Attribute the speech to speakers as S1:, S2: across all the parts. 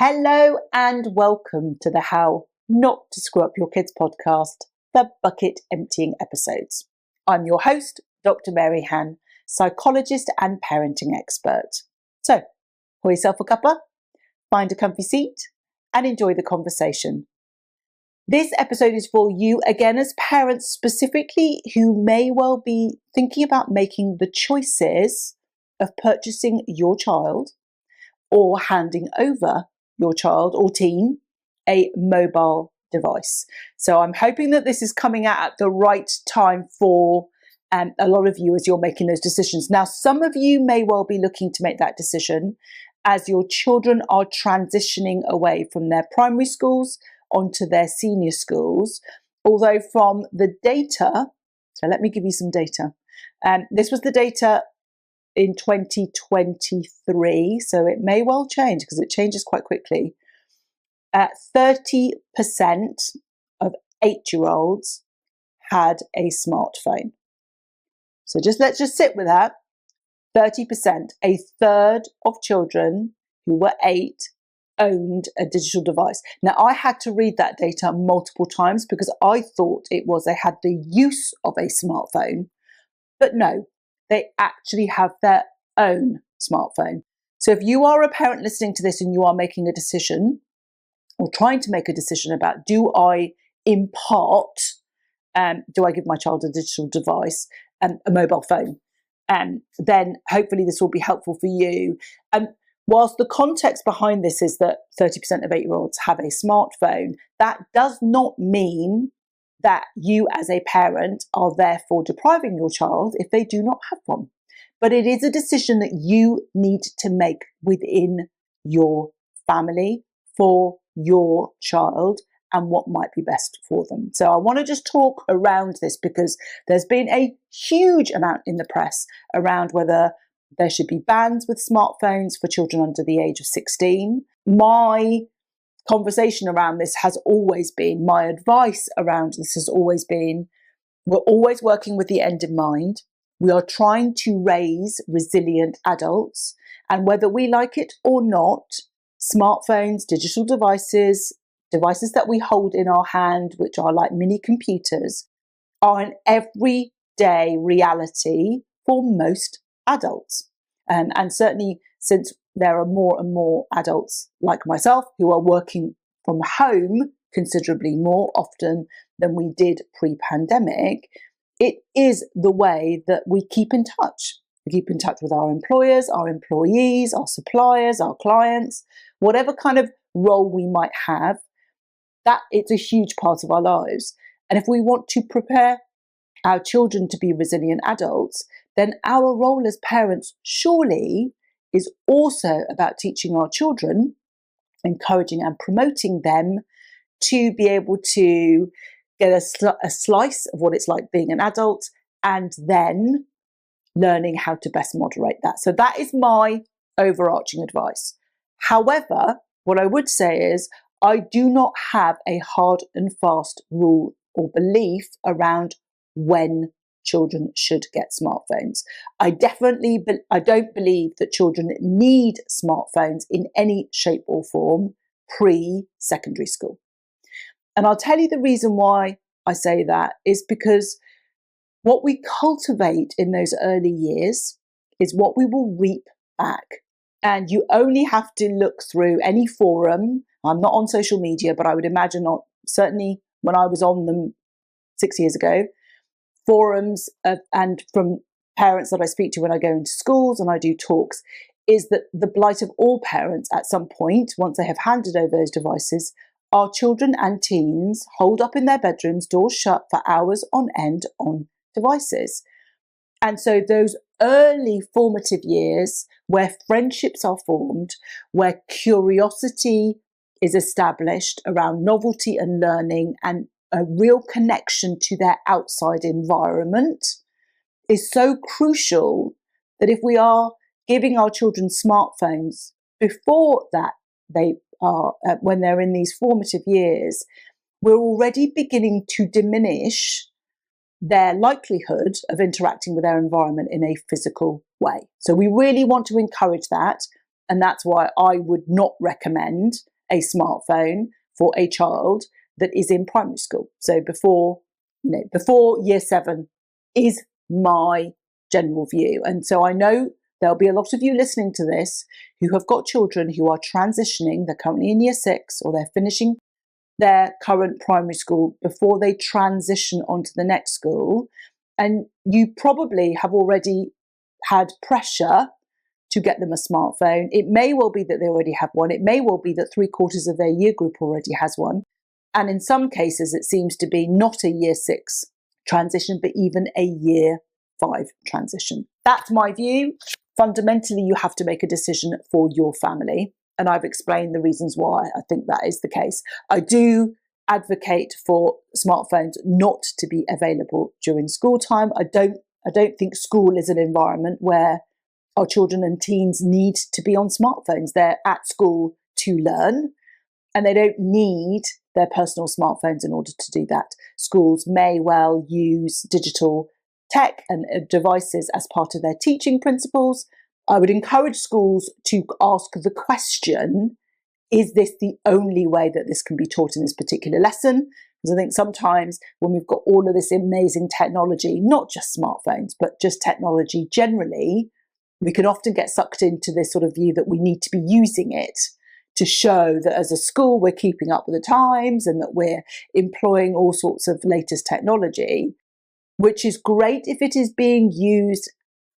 S1: Hello and welcome to the How Not to Screw Up Your Kids podcast, the bucket emptying episodes. I'm your host, Dr. Mary Han, psychologist and parenting expert. So, pour yourself a cuppa, find a comfy seat and enjoy the conversation. This episode is for you again as parents specifically who may well be thinking about making the choices of purchasing your child or handing over your child or teen a mobile device. So I'm hoping that this is coming out at the right time for a lot of you as you're making those decisions. Now, some of you may well be looking to make that decision as your children are transitioning away from their primary schools onto their senior schools. Although from the data, so let me give you some data. This was the data in 2023, so it may well change because it changes quite quickly. 30% of 8-year-olds had a smartphone. So let's just sit with that. 30%, a third of children who were 8 owned a digital device. Now, I had to read that data multiple times because I thought it was they had the use of a smartphone, but no. They actually have their own smartphone. So if you are a parent listening to this and you are making a decision or trying to make a decision about do I impart, do I give my child a digital device, a mobile phone, then hopefully this will be helpful for you. Whilst the context behind this is that 30% of 8-year-olds have a smartphone, that does not mean that you as a parent are therefore depriving your child if they do not have one. But it is a decision that you need to make within your family for your child and what might be best for them. So I want to just talk around this because there's been a huge amount in the press around whether there should be bans with smartphones for children under the age of 16. My conversation around this has always been, my advice around this has always been, we're always working with the end in mind. We are trying to raise resilient adults, and whether we like it or not, smartphones, digital devices that we hold in our hand, which are like mini computers, are an everyday reality for most adults. And certainly since there are more and more adults like myself who are working from home considerably more often than we did pre-pandemic, it is the way that we keep in touch. We keep in touch with our employers, our employees, our suppliers, our clients, whatever kind of role we might have, that it's a huge part of our lives. And if we want to prepare our children to be resilient adults, then our role as parents surely is also about teaching our children, encouraging and promoting them to be able to get a slice of what it's like being an adult and then learning how to best moderate that. So that is my overarching advice. However, what I would say is I do not have a hard and fast rule or belief around when children should get smartphones. I don't believe that children need smartphones in any shape or form pre-secondary school. And I'll tell you the reason why I say that is because what we cultivate in those early years is what we will reap back. And you only have to look through any forum. I'm not on social media, but I would imagine certainly when I was on them 6 years ago, forums and from parents that I speak to when I go into schools and I do talks, is that the blight of all parents at some point, once they have handed over those devices, our children and teens holed up in their bedrooms, doors shut for hours on end on devices. And so those early formative years where friendships are formed, where curiosity is established around novelty and learning and a real connection to their outside environment is so crucial that if we are giving our children smartphones before that, they are when they're in these formative years, we're already beginning to diminish their likelihood of interacting with their environment in a physical way. So we really want to encourage that. And that's why I would not recommend a smartphone for a child that is in primary school. So before year 7 is my general view. And so I know there'll be a lot of you listening to this who have got children who are transitioning. They're currently in year 6 or they're finishing their current primary school before they transition onto the next school. And you probably have already had pressure to get them a smartphone. It may well be that they already have one. It may well be that 3/4 of their year group already has one. And in some cases, it seems to be not a year 6 transition, but even a year 5 transition. That's my view. Fundamentally, you have to make a decision for your family. And I've explained the reasons why I think that is the case. I do advocate for smartphones not to be available during school time. I don't think school is an environment where our children and teens need to be on smartphones. They're at school to learn, and they don't need their personal smartphones in order to do that. Schools may well use digital tech and devices as part of their teaching principles. I would encourage schools to ask the question, is this the only way that this can be taught in this particular lesson? Because I think sometimes when we've got all of this amazing technology, not just smartphones, but just technology generally, we can often get sucked into this sort of view that we need to be using it to show that as a school we're keeping up with the times and that we're employing all sorts of latest technology, which is great if it is being used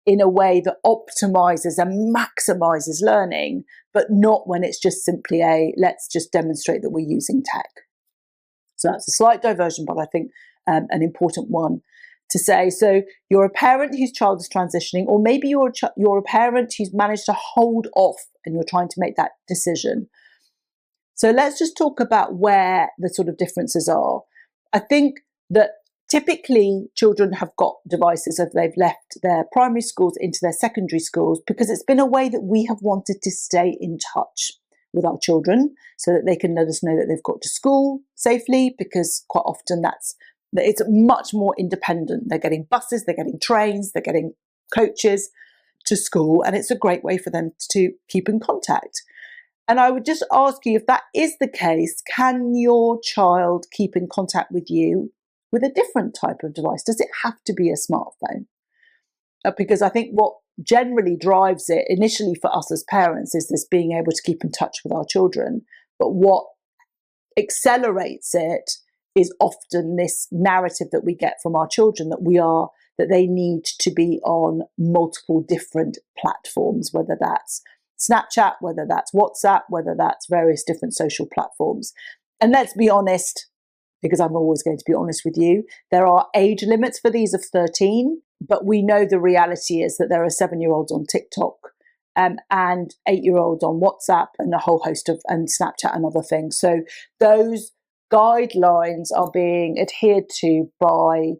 S1: in a way that optimizes and maximizes learning, but not when it's just simply let's just demonstrate that we're using tech. So that's a slight diversion, but I think an important one to say. So you're a parent whose child is transitioning, or maybe you're a parent who's managed to hold off and you're trying to make that decision. So let's just talk about where the sort of differences are. I think that typically children have got devices if they've left their primary schools into their secondary schools, because it's been a way that we have wanted to stay in touch with our children so that they can let us know that they've got to school safely, because quite often it's much more independent. They're getting buses, they're getting trains, they're getting coaches to school, and it's a great way for them to keep in contact. And I would just ask you, if that is the case, can your child keep in contact with you with a different type of device? Does it have to be a smartphone? Because I think what generally drives it initially for us as parents is this being able to keep in touch with our children. But what accelerates it is often this narrative that we get from our children that they need to be on multiple different platforms, whether that's Snapchat, whether that's WhatsApp, whether that's various different social platforms. And let's be honest, because I'm always going to be honest with you, there are age limits for these of 13, but we know the reality is that there are 7-year-olds on TikTok and 8-year-olds on WhatsApp and a whole host of, and Snapchat and other things. So those guidelines are being adhered to by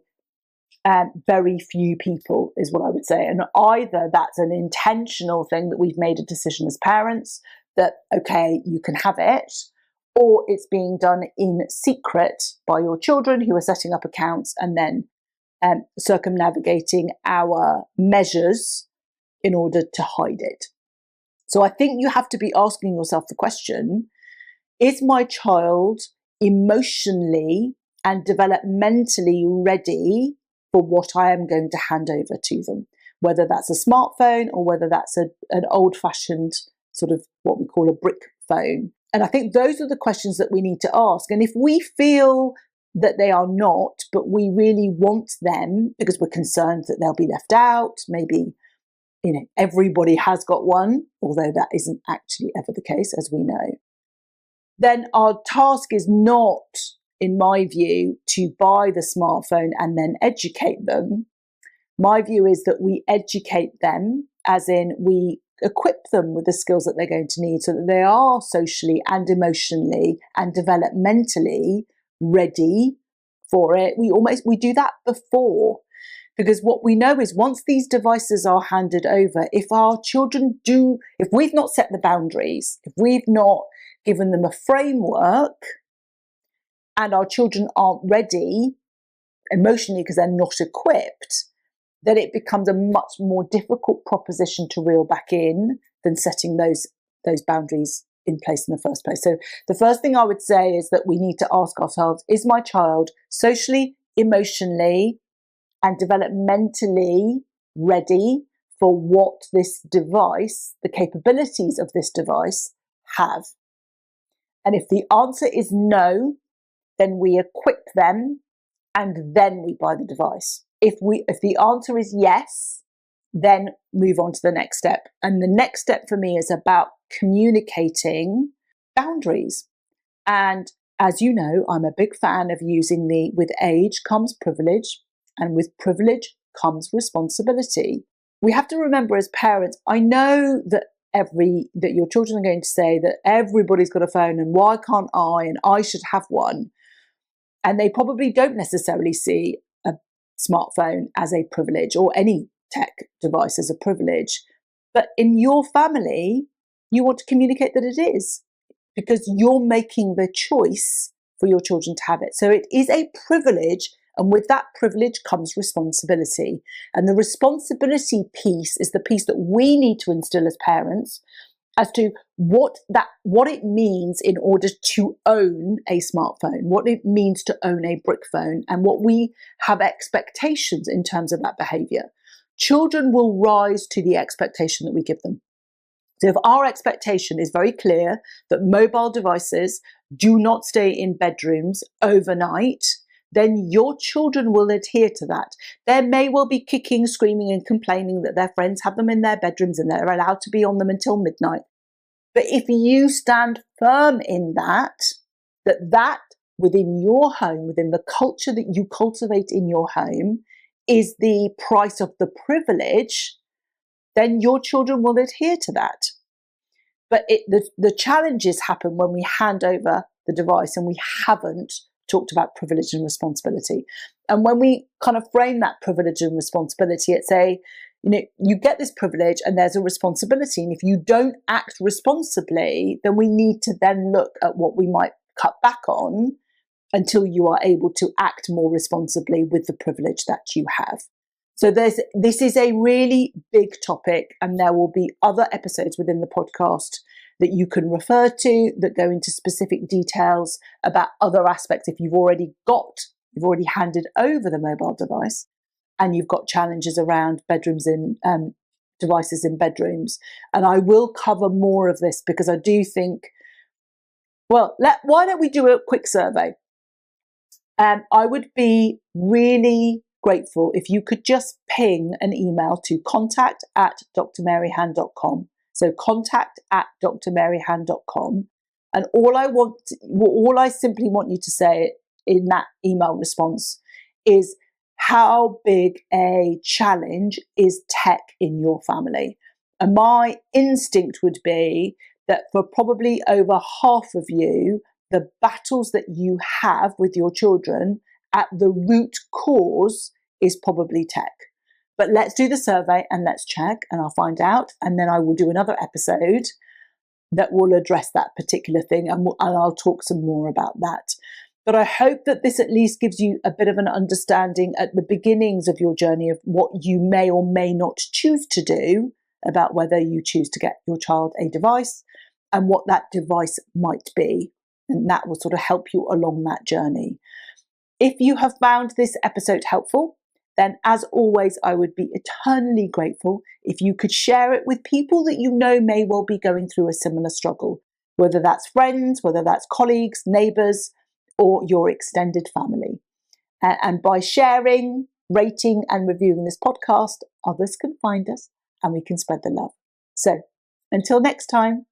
S1: very few people, is what I would say. And either that's an intentional thing that we've made a decision as parents that, okay, you can have it, or it's being done in secret by your children who are setting up accounts and then circumnavigating our measures in order to hide it. So I think you have to be asking yourself the question, is my child emotionally and developmentally ready for what I am going to hand over to them? Whether that's a smartphone or whether that's an old-fashioned sort of what we call a brick phone. And I think those are the questions that we need to ask. And if we feel that they are not, but we really want them because we're concerned that they'll be left out, maybe, everybody has got one, although that isn't actually ever the case, as we know, then our task is not, in my view, to buy the smartphone and then educate them. My view is that we educate them, as in we equip them with the skills that they're going to need so that they are socially and emotionally and developmentally ready for it. We do that before, because what we know is once these devices are handed over, if we've not set the boundaries, if we've not given them a framework, and our children aren't ready emotionally because they're not equipped, then it becomes a much more difficult proposition to reel back in than setting those boundaries in place in the first place. So the first thing I would say is that we need to ask ourselves, is my child socially, emotionally, and developmentally ready for what this device, the capabilities of this device, have? And if the answer is no, then we equip them and then we buy the device. If the answer is yes, then move on to the next step. And the next step for me is about communicating boundaries. And as you know, I'm a big fan of using with age comes privilege, and with privilege comes responsibility. We have to remember as parents, I know that your children are going to say that everybody's got a phone and why can't I, and I should have one. And they probably don't necessarily see a smartphone as a privilege or any tech device as a privilege. But in your family, you want to communicate that it is, because you're making the choice for your children to have it. So it is a privilege, and with that privilege comes responsibility. And the responsibility piece is the piece that we need to instill as parents as to what it means in order to own a smartphone, what it means to own a brick phone, and what we have expectations in terms of that behavior. Children will rise to the expectation that we give them. So if our expectation is very clear that mobile devices do not stay in bedrooms overnight, then your children will adhere to that. There may well be kicking, screaming, and complaining that their friends have them in their bedrooms and they're allowed to be on them until midnight. But if you stand firm in that within your home, within the culture that you cultivate in your home, is the price of the privilege, then your children will adhere to that. But the challenges happen when we hand over the device and we haven't talked about privilege and responsibility. And when we kind of frame that privilege and responsibility, it's you get this privilege and there's a responsibility. And if you don't act responsibly, then we need to then look at what we might cut back on until you are able to act more responsibly with the privilege that you have. So this is a really big topic, and there will be other episodes within the podcast that you can refer to that go into specific details about other aspects. If you've already handed over the mobile device and you've got challenges around devices in bedrooms. And I will cover more of this because I do think, why don't we do a quick survey? I would be really grateful if you could just ping an email to contact@drmaryhan.com. So contact@drmaryhan.com. And all I simply want you to say in that email response is how big a challenge is tech in your family. And my instinct would be that for probably over half of you, the battles that you have with your children at the root cause is probably tech. But let's do the survey and let's check, and I'll find out. And then I will do another episode that will address that particular thing, and I'll talk some more about that. But I hope that this at least gives you a bit of an understanding at the beginnings of your journey of what you may or may not choose to do about whether you choose to get your child a device and what that device might be. And that will sort of help you along that journey. If you have found this episode helpful, then as always, I would be eternally grateful if you could share it with people that you know may well be going through a similar struggle, whether that's friends, whether that's colleagues, neighbours, or your extended family. And by sharing, rating, and reviewing this podcast, others can find us and we can spread the love. So until next time.